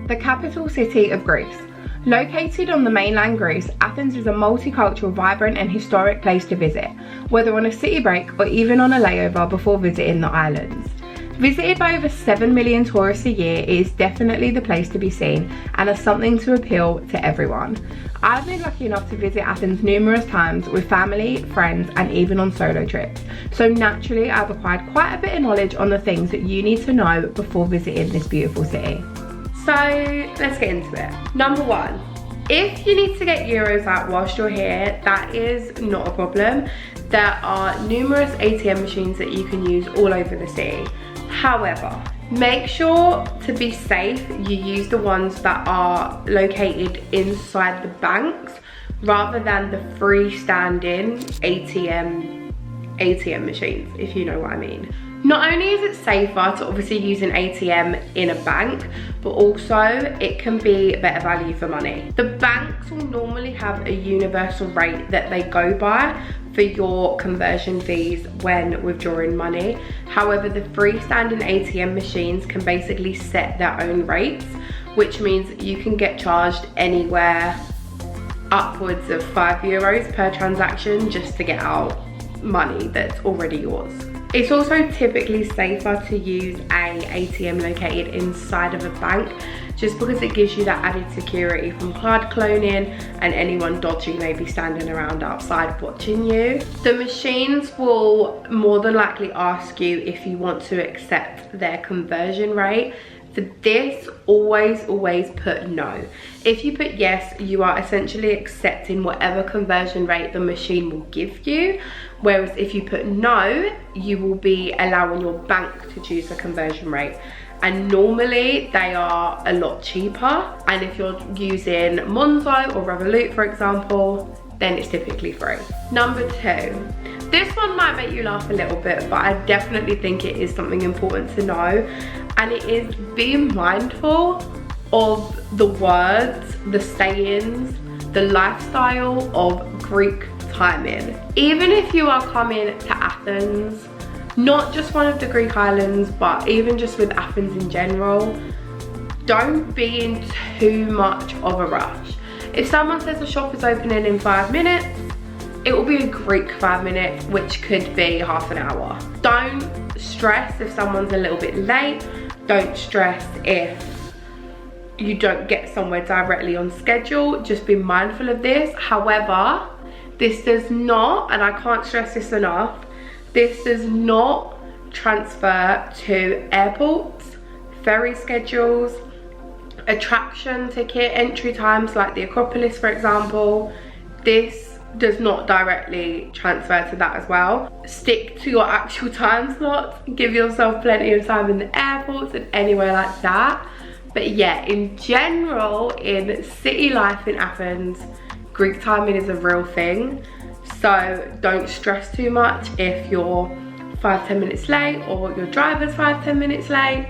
The capital city of Greece. Located on the mainland Greece, Athens is a multicultural, vibrant and historic place to visit, whether on a city break or even on a layover before visiting the islands. Visited by over 7 million tourists a year, it is definitely the place to be seen and has something to appeal to everyone. I've been lucky enough to visit Athens numerous times with family, friends and even on solo trips. So naturally I've acquired quite a bit of knowledge on the things that you need to know before visiting this beautiful city. So let's get into it. Number one, if you need to get euros out whilst you're here, that is not a problem. There are numerous ATM machines that you can use all over the city. However, make sure to be safe, you use the ones that are located inside the banks rather than the freestanding ATM machines, if you know what I mean. Not only is it safer to obviously use an ATM in a bank, but also it can be better value for money. The banks will normally have a universal rate that they go by for your conversion fees when withdrawing money. However, the freestanding ATM machines can basically set their own rates, which means you can get charged anywhere upwards of €5 per transaction just to get out money that's already yours. It's also typically safer to use a ATM located inside of a bank just because it gives you that added security from card cloning and anyone dodgy maybe standing around outside watching you. The machines will more than likely ask you if you want to accept their conversion rate. For this, always put no. If you put yes, you are essentially accepting whatever conversion rate the machine will give you. Whereas if you put no, you will be allowing your bank to choose a conversion rate. And normally they are a lot cheaper. And if you're using Monzo or Revolut, for example, then it's typically free. Number two, this one might make you laugh a little bit, but I definitely think it is something important to know. And it is being mindful of the words, the sayings, the lifestyle of Greek timing. Even if you are coming to Athens, not just one of the Greek islands, but even just with Athens in general, don't be in too much of a rush. If someone says the shop is opening in 5 minutes, it will be a Greek 5 minutes, which could be half an hour. Don't stress if someone's a little bit late. Don't stress if you don't get somewhere directly on schedule. Just be mindful of this. However, this does not, and I can't stress this enough, this does not transfer to airports, ferry schedules, attraction ticket entry times like the Acropolis, for example. This does not directly transfer to that as well. Stick to your actual time slots. Give yourself plenty of time in the airports and anywhere like that. But yeah, in general, in city life in Athens, Greek timing is a real thing. So don't stress too much if you're 5-10 minutes late or your driver's 5-10 minutes late.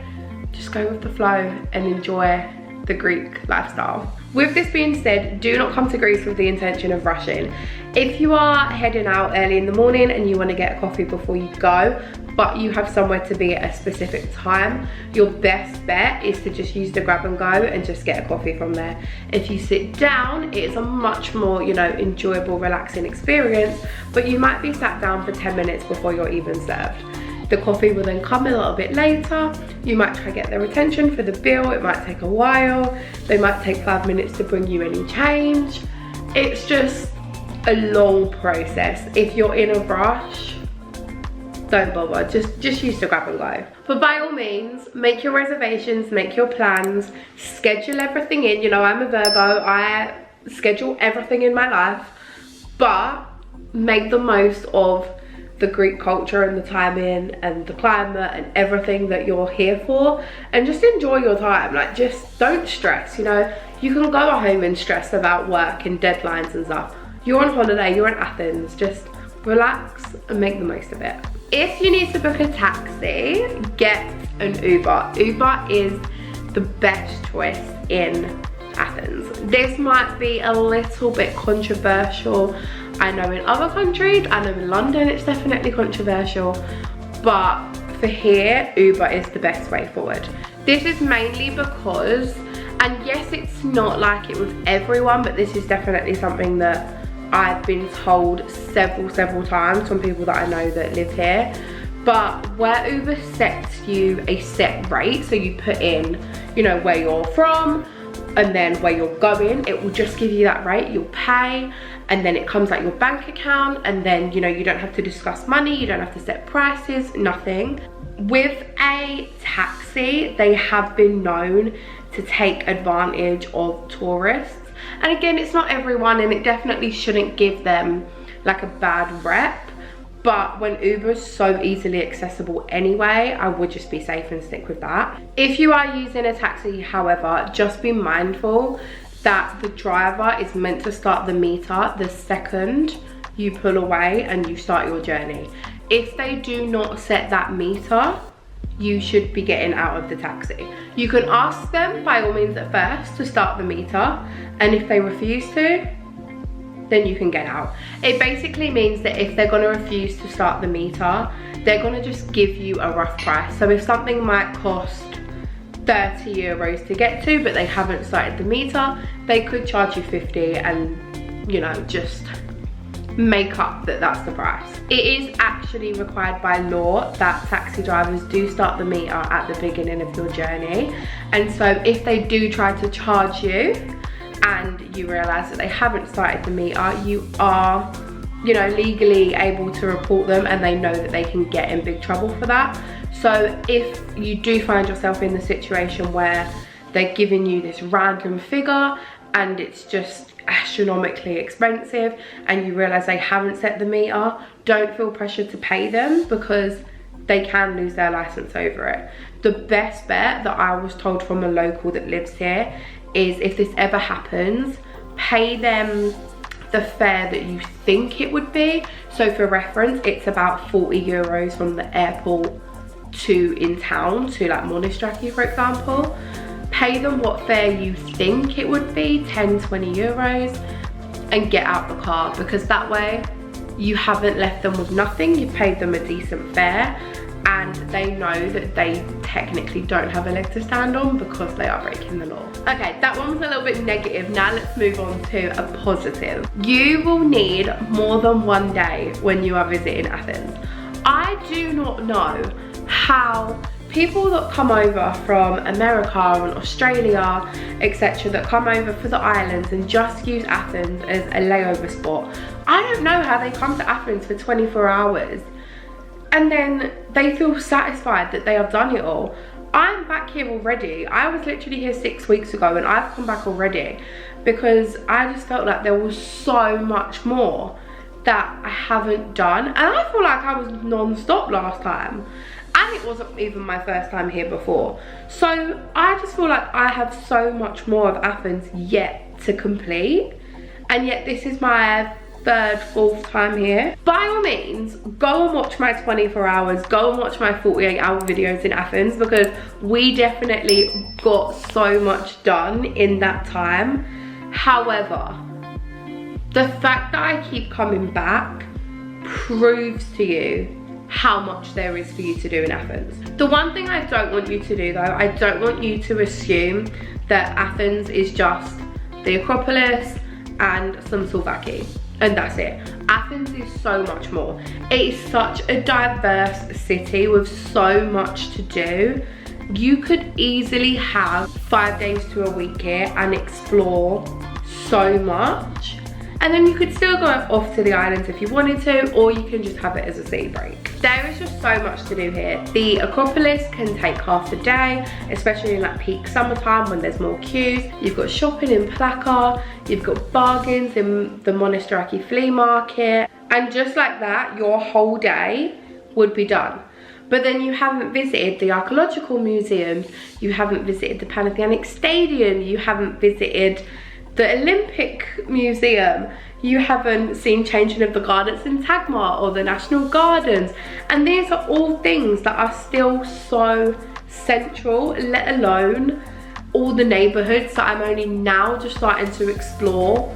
Just go with the flow and enjoy the Greek lifestyle. With this being said, do not come to Greece with the intention of rushing. If you are heading out early in the morning and you want to get a coffee before you go, but you have somewhere to be at a specific time, your best bet is to just use the grab and go and just get a coffee from there. If you sit down, it's a much more, enjoyable, relaxing experience, but you might be sat down for 10 minutes before you're even served. The coffee will then come a little bit later. You might try to get their attention for the bill. It might take a while. They might take 5 minutes to bring you any change. It's just a long process. If you're in a rush, don't bother. Just use the grab and go. But by all means, make your reservations, make your plans, schedule everything in. I'm a Virgo. I schedule everything in my life, but make the most of the Greek culture and the timing and the climate and everything that you're here for, and just enjoy your time. Just don't stress. You can go home and stress about work and deadlines and stuff. You're on holiday, you're in Athens. Just relax and make the most of it. If you need to book a taxi, get an Uber. Uber is the best choice in Athens. This might be a little bit controversial. I know in other countries, I know in London it's definitely controversial, but for here, Uber is the best way forward. This is mainly because, and yes, it's not like it with everyone, but this is definitely something that I've been told several times from people that I know that live here. But where Uber sets you a set rate, so you put in, you know, where you're from and then where you're going, it will just give you that rate, you'll pay, and then it comes out your bank account, and then, you know, you don't have to discuss money, you don't have to set prices, nothing. With a taxi, they have been known to take advantage of tourists. And again, it's not everyone, and it definitely shouldn't give them like a bad rep. But when Uber is so easily accessible anyway, I would just be safe and stick with that. If you are using a taxi, however, just be mindful that the driver is meant to start the meter the second you pull away and you start your journey. If they do not set that meter, you should be getting out of the taxi. You can ask them by all means at first to start the meter, and if they refuse to, then you can get out. It basically means that if they're gonna refuse to start the meter, they're gonna just give you a rough price. So if something might cost 30 euros to get to, but they haven't started the meter, they could charge you 50 and, you know, just make up that that's the price. It is actually required by law that taxi drivers do start the meter at the beginning of your journey. And so if they do try to charge you, and you realize that they haven't started the meter, you are, you know, legally able to report them, and they know that they can get in big trouble for that. So if you do find yourself in the situation where they're giving you this random figure and it's just astronomically expensive and you realize they haven't set the meter, don't feel pressured to pay them, because they can lose their license over it. The best bet that I was told from a local that lives here is, if this ever happens, pay them the fare that you think it would be. So for reference, it's about 40 euros from the airport to in town, to like Georgialoisetravels, for example. Pay them what fare you think it would be, 10-20 euros, and get out the car, because that way you haven't left them with nothing. You've paid them a decent fare, and they know that they technically don't have a leg to stand on because they are breaking the law. Okay, that one was a little bit negative. Now let's move on to a positive. You will need more than one day when you are visiting Athens. I do not know how people that come over from America and Australia, etc., that come over for the islands and just use Athens as a layover spot, I don't know how they come to Athens for 24 hours and then they feel satisfied that they have done it all. I'm back here already. I was literally here 6 weeks ago and I've come back already because I just felt like there was so much more that I haven't done. And I feel like I was non-stop last time. And it wasn't even my first time here before. So I just feel like I have so much more of Athens yet to complete. And yet this is my third, fourth time here. By all means, go and watch my 24 hours, go and watch my 48-hour videos in Athens, because we definitely got so much done in that time. However, the fact that I keep coming back proves to you how much there is for you to do in Athens. The one thing I don't want you to do though, I don't want you to assume that Athens is just the Acropolis and some Souvlaki, and that's it. Athens is so much more. It is such a diverse city with so much to do. You could easily have 5 days to a week here and explore so much. And then you could still go off to the islands if you wanted to, or you can just have it as a city break. There is just so much to do here. The Acropolis can take half a day, especially in like peak summertime when there's more queues. You've got shopping in Plaka, you've got bargains in the Georgialoisetravels flea market. And just like that, your whole day would be done. But then you haven't visited the archaeological museums, you haven't visited the Panathenaic Stadium, you haven't visited the Olympic Museum, you haven't seen Changing of the Gardens in Tagmar or the National Gardens. And these are all things that are still so central, let alone all the neighborhoods that I'm only now just starting to explore,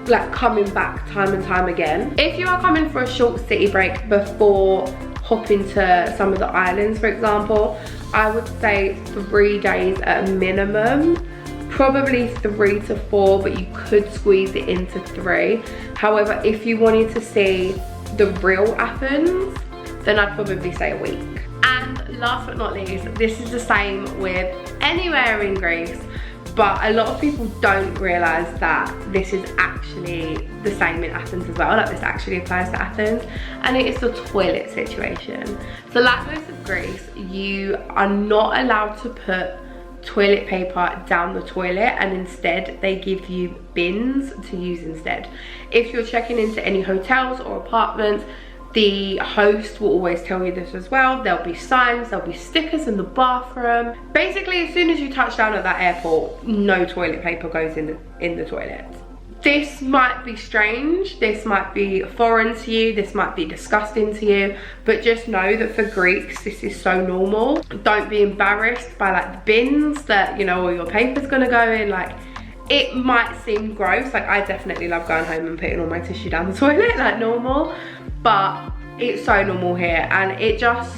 like coming back time and time again. If you are coming for a short city break before hopping to some of the islands, for example, I would say 3 days at a minimum, probably 3 to 4, but you could squeeze it into 3. However, if you wanted to see the real Athens, then I'd probably say a week. And last but not least, this is the same with anywhere in Greece, but a lot of people don't realise that this is actually the same in Athens as well, like this actually applies to Athens, and it is the toilet situation. So like most of Greece, you are not allowed to put toilet paper down the toilet, and instead they give you bins to use instead. If you're checking into any hotels or apartments, the host will always tell you this as well. There'll be signs, there'll be stickers in the bathroom. Basically, as soon as you touch down at that airport, no toilet paper goes in the toilet. This might be strange, this might be foreign to you, this might be disgusting to you, but just know that for Greeks, this is so normal. Don't be embarrassed by like the bins that, you know, all your paper's gonna go in. Like, it might seem gross, like I definitely love going home and putting all my tissue down the toilet like normal, but it's so normal here. And it just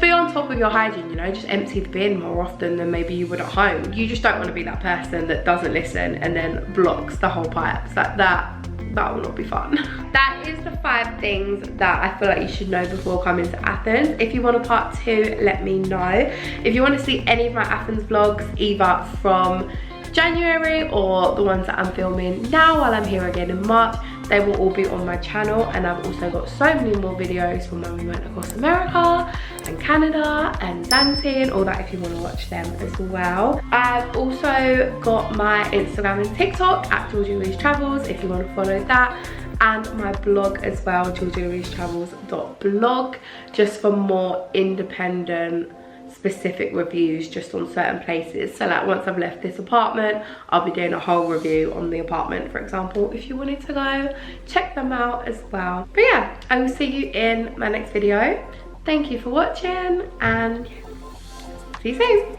be on top of your hygiene, you know, just empty the bin more often than maybe you would at home. You just don't want to be that person that doesn't listen and then blocks the whole pipes. Like that will not be fun. That is the 5 things that I feel like you should know before coming to Athens. If you want a part 2, let me know. If you want to see any of my Athens vlogs, either from January or the ones that I'm filming now while I'm here again in March, they will all be on my channel. And I've also got so many more videos from when we went across America and Canada and Zante and all that, if you want to watch them as well. I've also got my Instagram and TikTok at Georgialoisetravels if you want to follow that, and my blog as well, Georgialoisetravels.blog, just for more independent specific reviews just on certain places. So like once I've left this apartment, I'll be doing a whole review on the apartment, for example, if you wanted to go check them out as well. But yeah, I will see you in my next video. Thank you for watching, and see you soon.